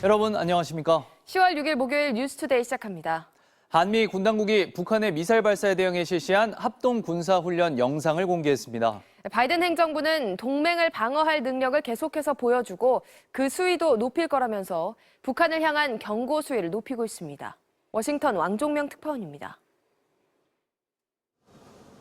여러분 안녕하십니까? 10월 6일 목요일 뉴스투데이 시작합니다. 한미 군 당국이 북한의 미사일 발사에 대응해 실시한 합동 군사훈련 영상을 공개했습니다. 바이든 행정부는 동맹을 방어할 능력을 계속해서 보여주고 그 수위도 높일 거라면서 북한을 향한 경고 수위를 높이고 있습니다. 워싱턴 왕종명 특파원입니다.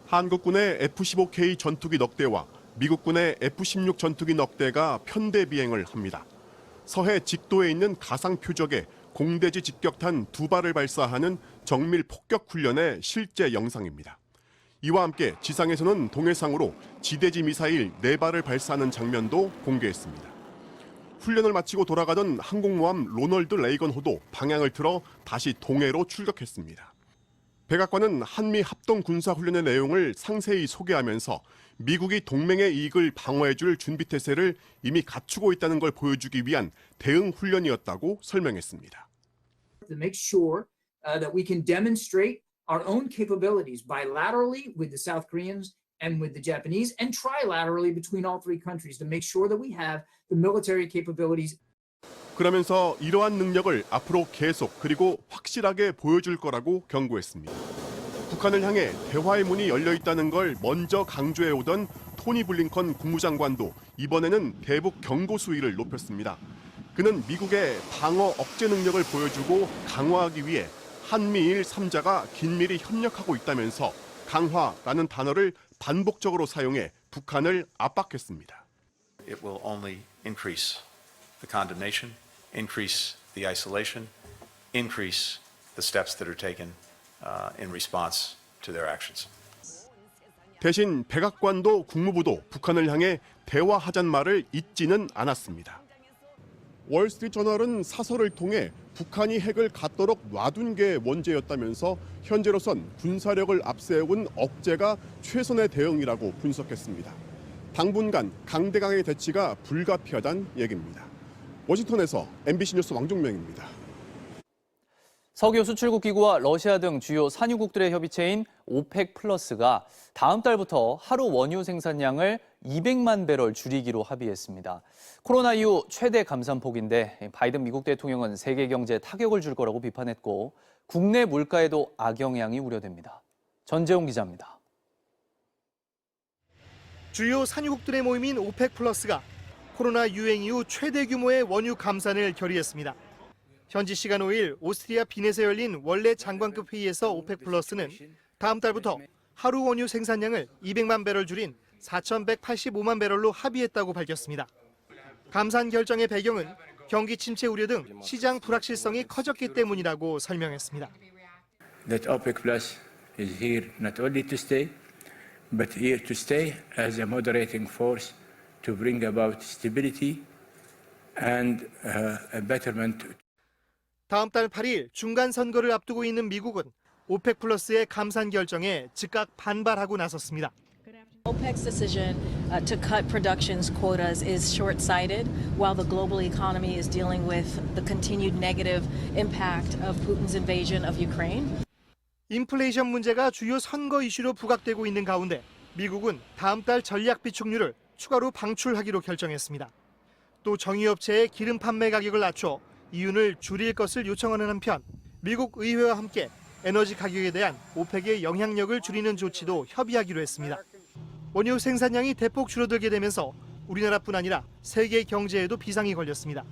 한국군의 F-15K 전투기 넉 대와 미국군의 F-16 전투기 넉 대가 편대 비행을 합니다. 서해 직도에 있는 가상 표적에 공대지 직격탄 2발을 발사하는 정밀 폭격 훈련의 실제 영상입니다. 이와 함께 지상에서는 동해상으로 지대지 미사일 4발을 발사하는 장면도 공개했습니다. 훈련을 마치고 돌아가던 항공모함 로널드 레이건호도 방향을 틀어 다시 동해로 출격했습니다. 백악관은 한미 합동 군사훈련의 내용을 상세히 소개하면서 미국이 동맹의 이익을 방어해줄 준비태세를 이미 갖추고 있다는 걸 보여주기 위한 대응 훈련이었다고 설명했습니다. To make sure that we can demonstrate our own capabilities bilaterally with the South Koreans and with the Japanese and trilaterally between all three countries to make sure that we have the military capabilities. 그러면서 이러한 능력을 앞으로 계속 그리고 확실하게 보여줄 거라고 경고했습니다. 북한을 향해 대화의 문이 열려 있다는 걸 먼저 강조해오던 토니 블링컨 국무장관도 이번에는 대북 경고 수위를 높였습니다. 그는 미국의 방어 억제 능력을 보여주고 강화하기 위해 한미일 3자가 긴밀히 협력하고 있다면서 강화라는 단어를 반복적으로 사용해 북한을 압박했습니다. It will only increase the condemnation, increase the isolation, increase the steps that are taken in response to their actions. 대신 백악관도 국무부도 북한을 향해 대화하자는 말을 잊지는 않았습니다. 월스트리트저널은 사설을 통해 북한이 핵을 갖도록 놔둔 게 원죄였다면서 현재로선 군사력을 앞세운 억제가 최선의 대응이라고 분석했습니다. 당분간 강대강의 대치가 불가피하다는 얘기입니다. 워싱턴에서 MBC 뉴스 왕종명입니다. 석유 수출국 기구와 러시아 등 주요 산유국들의 협의체인 오펙 플러스가 다음 달부터 하루 원유 생산량을 200만 배럴 줄이기로 합의했습니다. 코로나 이후 최대 감산폭인데 바이든 미국 대통령은 세계 경제에 타격을 줄 거라고 비판했고 국내 물가에도 악영향이 우려됩니다. 전재용 기자입니다. 주요 산유국들의 모임인 오펙 플러스가 코로나 유행 이후 최대 규모의 원유 감산을 결의했습니다. 현지 시간 5일 오스트리아 빈에서 열린 원래 장관급 회의에서 오펙 플러스는 다음 달부터 하루 원유 생산량을 200만 배럴 줄인 4,185만 배럴로 합의했다고 밝혔습니다. 감산 결정의 배경은 경기 침체 우려 등 시장 불확실성이 커졌기 때문이라고 설명했습니다. That OPEC Plus is here not only to stay, but here to stay as a moderating force to bring about stability and a betterment. 다음 달 8일 중간 선거를 앞두고 있는 미국은 오펙 플러스의 감산 결정에 즉각 반발하고 나섰습니다. OPEC's decision to cut production's quotas is short-sighted while the global economy is dealing with the continued negative impact of Putin's invasion of Ukraine. 인플레이션 문제가 주요 선거 이슈로 부각되고 있는 가운데 미국은 다음 달 전략 비축률을 추가로 방출하기로 결정했습니다. 또 정유업체의 기름 판매 가격을 낮춰 이윤을 줄일 것을 요청하는 한편 미국 의회와 함께 에너지 가격에 대한 오펙의 영향력을 줄이는 조치도 협의하기로 했습니다. 원유 생산량이 대폭 줄어들게 되면서 우리나라뿐 아니라 세계 경제에도 비상이 걸렸습니다.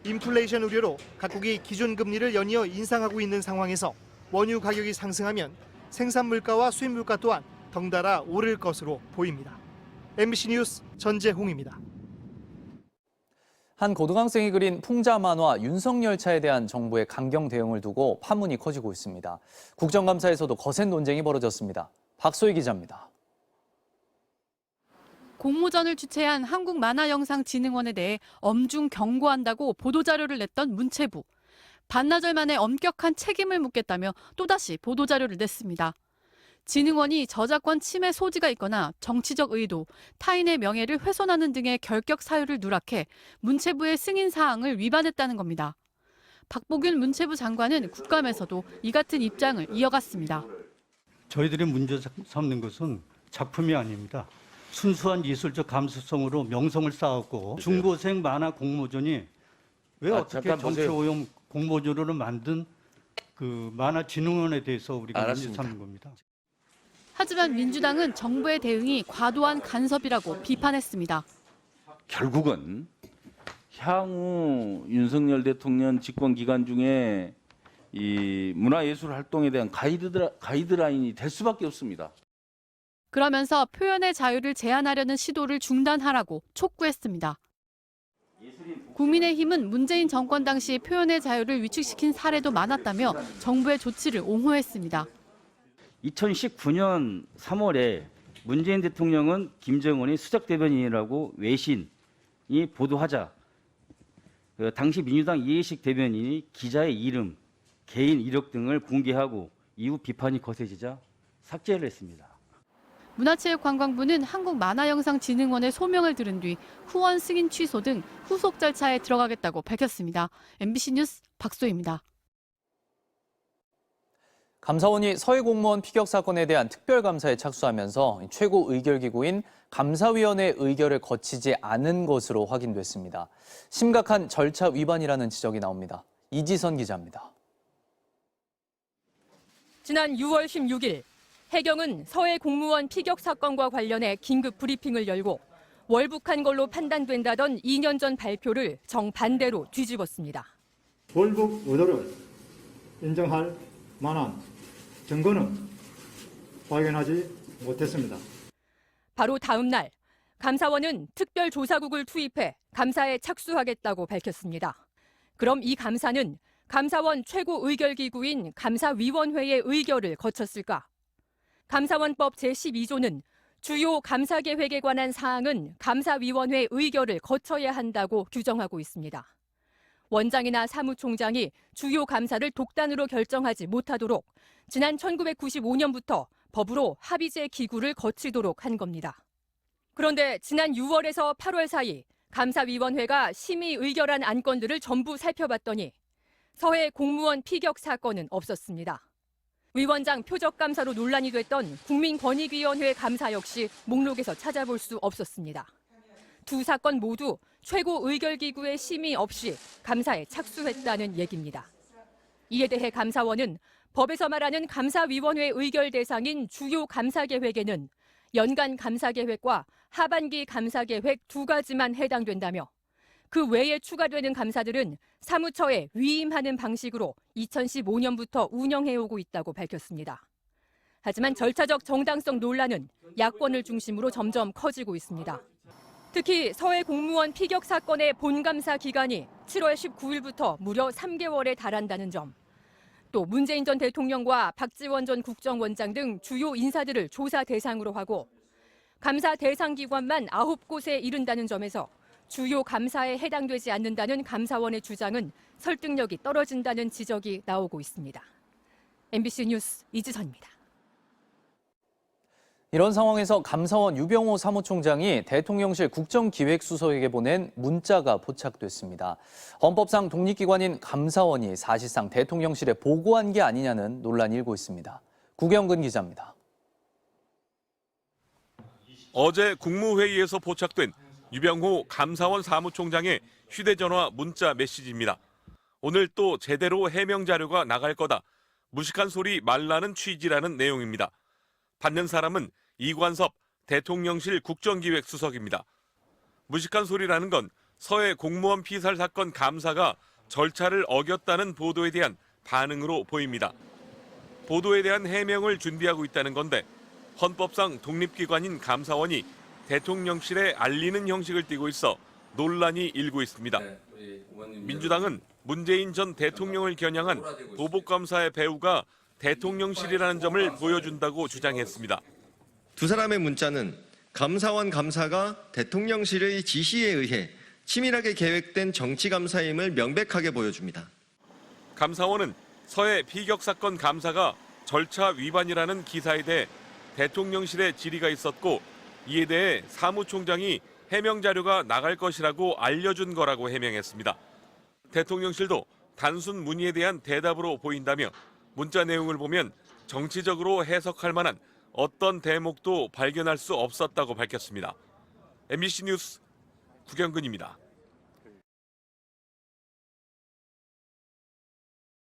인플레이션 우려로 각국이 기준금리를 연이어 인상하고 있는 상황에서 원유 가격이 상승하면 생산 물가와 수입 물가 또한 덩달아 오를 것으로 보입니다. MBC 뉴스 전재홍입니다. 한 고등학생이 그린 풍자 만화 윤석열차에 대한 정부의 강경 대응을 두고 파문이 커지고 있습니다. 국정감사에서도 거센 논쟁이 벌어졌습니다. 박소희 기자입니다. 공모전을 주최한 한국만화영상진흥원에 대해 엄중 경고한다고 보도자료를 냈던 문체부. 반나절 만에 엄격한 책임을 묻겠다며 또다시 보도자료를 냈습니다. 진흥원이 저작권 침해 소지가 있거나 정치적 의도, 타인의 명예를 훼손하는 등의 결격 사유를 누락해 문체부의 승인 사항을 위반했다는 겁니다. 박보균 문체부 장관은 국감에서도 이 같은 입장을 이어갔습니다. 저희들이 문제 삼는 것은 작품이 아닙니다. 순수한 예술적 감수성으로 명성을 쌓았고 중고생 만화 공모전이 왜 어떻게 잠깐 정치 보세요. 오염 공모주로를 만든 그 만화진흥원에 대해서 우리가 문제 알았습니다. 삼는 겁니다. 하지만 민주당은 정부의 대응이 과도한 간섭이라고 비판했습니다. 결국은 향후 윤석열 대통령 집권 기간 중에 이 문화예술 활동에 대한 가이드라인이 될 수밖에 없습니다. 그러면서 표현의 자유를 제한하려는 시도를 중단하라고 촉구했습니다. 국민의힘은 문재인 정권 당시 표현의 자유를 위축시킨 사례도 많았다며 정부의 조치를 옹호했습니다. 2019년 3월에 문재인 대통령은 김정은이 수석 대변인이라고 외신이 보도하자 당시 민주당 이해식 대변인이 기자의 이름, 개인 이력 등을 공개하고 이후 비판이 거세지자 삭제를 했습니다. 문화체육관광부는 한국만화영상진흥원의 소명을 들은 뒤 후원 승인 취소 등 후속 절차에 들어가겠다고 밝혔습니다. MBC 뉴스 박소희입니다. 감사원이 서해 공무원 피격 사건에 대한 특별감사에 착수하면서 최고 의결기구인 감사위원회 의결을 거치지 않은 것으로 확인됐습니다. 심각한 절차 위반이라는 지적이 나옵니다. 이지선 기자입니다. 지난 6월 16일 해경은 서해 공무원 피격 사건과 관련해 긴급 브리핑을 열고 월북한 걸로 판단된다던 2년 전 발표를 정반대로 뒤집었습니다. 월북 의도를 인정할 만한 증거는 발견하지 못했습니다. 바로 다음 날 감사원은 특별조사국을 투입해 감사에 착수하겠다고 밝혔습니다. 그럼 이 감사는 감사원 최고 의결기구인 감사위원회의 의결을 거쳤을까? 감사원법 제12조는 주요 감사계획에 관한 사항은 감사위원회 의결을 거쳐야 한다고 규정하고 있습니다. 원장이나 사무총장이 주요 감사를 독단으로 결정하지 못하도록 지난 1995년부터 법으로 합의제 기구를 거치도록 한 겁니다. 그런데 지난 6월에서 8월 사이 감사위원회가 심의 의결한 안건들을 전부 살펴봤더니 서해 공무원 피격 사건은 없었습니다. 위원장 표적감사로 논란이 됐던 국민권익위원회 감사 역시 목록에서 찾아볼 수 없었습니다. 두 사건 모두 최고 의결기구의 심의 없이 감사에 착수했다는 얘기입니다. 이에 대해 감사원은 법에서 말하는 감사위원회 의결 대상인 주요 감사계획에는 연간 감사계획과 하반기 감사계획 두 가지만 해당된다며 그 외에 추가되는 감사들은 사무처에 위임하는 방식으로 2015년부터 운영해오고 있다고 밝혔습니다. 하지만 절차적 정당성 논란은 야권을 중심으로 점점 커지고 있습니다. 특히 서해 공무원 피격 사건의 본감사 기간이 7월 19일부터 무려 3개월에 달한다는 점, 또 문재인 전 대통령과 박지원 전 국정원장 등 주요 인사들을 조사 대상으로 하고 감사 대상 기관만 9곳에 이른다는 점에서 주요 감사에 해당되지 않는다는 감사원의 주장은 설득력이 떨어진다는 지적이 나오고 있습니다. MBC 뉴스 이지선입니다. 이런 상황에서 감사원 유병호 사무총장이 대통령실 국정기획수석에게 보낸 문자가 포착됐습니다. 헌법상 독립기관인 감사원이 사실상 대통령실에 보고한 게 아니냐는 논란이 일고 있습니다. 구경근 기자입니다. 어제 국무회의에서 포착된 유병호 감사원 사무총장의 휴대전화 문자 메시지입니다. 오늘 또 제대로 해명 자료가 나갈 거다. 무식한 소리 말라는 취지라는 내용입니다. 받는 사람은 이관섭 대통령실 국정기획수석입니다. 무식한 소리라는 건 서해 공무원 피살 사건 감사가 절차를 어겼다는 보도에 대한 반응으로 보입니다. 보도에 대한 해명을 준비하고 있다는 건데 헌법상 독립기관인 감사원이 대통령실에 알리는 형식을 띠고 있어 논란이 일고 있습니다. 민주당은 문재인 전 대통령을 겨냥한 보복감사의 배후가 대통령실이라는 점을 보여준다고 주장했습니다. 두 사람의 문자는 감사원 감사가 대통령실의 지시에 의해 치밀하게 계획된 정치감사임을 명백하게 보여줍니다. 감사원은 서해 피격 사건 감사가 절차 위반이라는 기사에 대해 대통령실에 질의가 있었고 이에 대해 사무총장이 해명 자료가 나갈 것이라고 알려준 거라고 해명했습니다. 대통령실도 단순 문의에 대한 대답으로 보인다며 문자 내용을 보면 정치적으로 해석할 만한 어떤 대목도 발견할 수 없었다고 밝혔습니다. MBC 뉴스 구경근입니다.